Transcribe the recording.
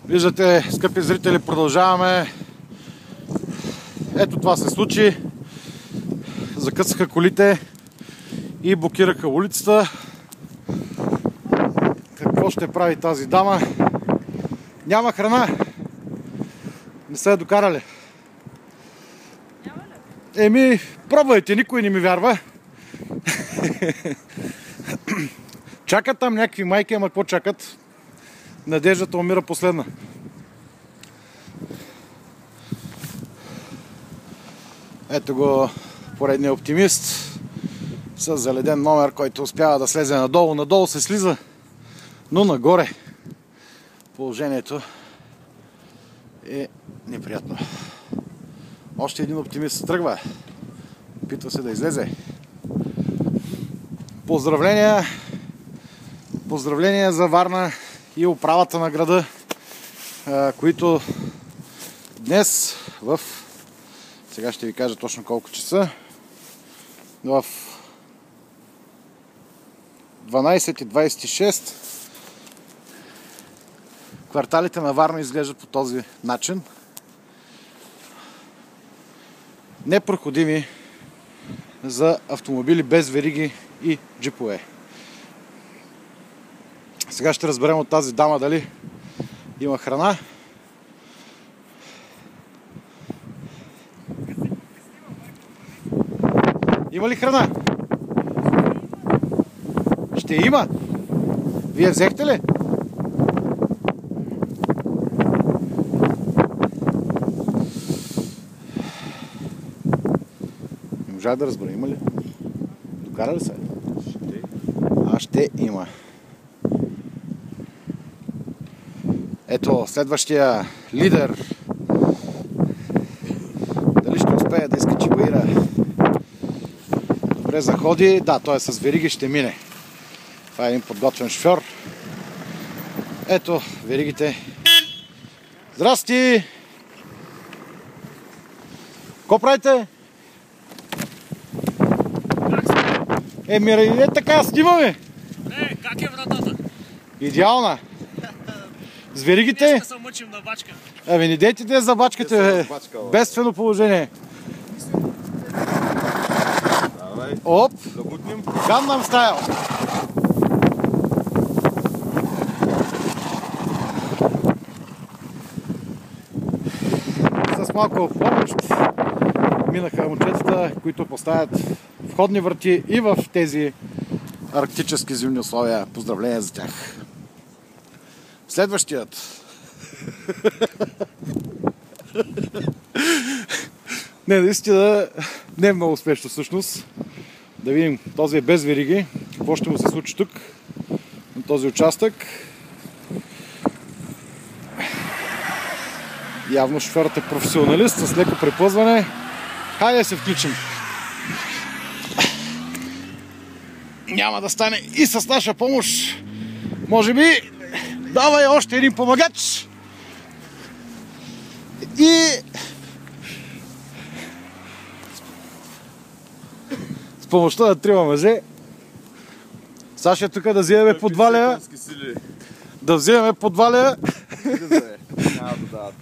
Виждате, скъпи зрители, продължаваме. Ето това се случи. Закъсаха колите и блокираха улицата. Какво ще прави тази дама? Няма храна. Не са я докарали. Няма ли? Еми, пробвайте, никой не ми вярва. Чакат там някакви майки, ама какво чакат? Надеждата умира последна. Ето го поредния оптимист с заледен номер, който успява да слезе надолу. Надолу се слиза, но нагоре положението е неприятно. Още един оптимист тръгва. Опитва се да излезе. Поздравления! Поздравления за Варна и управата на града, които днес сега ще ви кажа точно колко часа, в 12:26 кварталите на Варна изглеждат по този начин. Непроходими за автомобили без вериги и джипове. Сега ще разберем от тази дама дали има храна. Има ли храна? Ще има. Вие взехте ли? Не можах да разбера. Има ли? Докара ли се? Ще има. Ето, следващия лидер. Дали ще успее да изкачи баира? Добре заходи. Да, той е с вериги, ще мине. Това е един подготвен шофьор. Ето, веригите. Здрасти! Ко правите? Еми, така, снимаме! Как е вратата? Идеална! С веригите? Днеска се мъчим на бачка. Ами не дейте да забачкате, бе. Бедствено положение. Оп! Гандам стайл! С малко помощ минаха момчетата, които поставят входни врати и в тези арктически зимни условия. Поздравления за тях! Следващият. Не, наистина не е много успешно всъщност. Да видим, този е без вериги. Какво ще му се случи тук, на този участък. Явно шофьорът е професионалист с леко препъзване. Хайде да се включим. Няма да стане и с наша помощ. Може би давай още един помагач. И с помощта на трима мъже Саша тук да вземем подваля. Да вземем подваля. Няма да дават.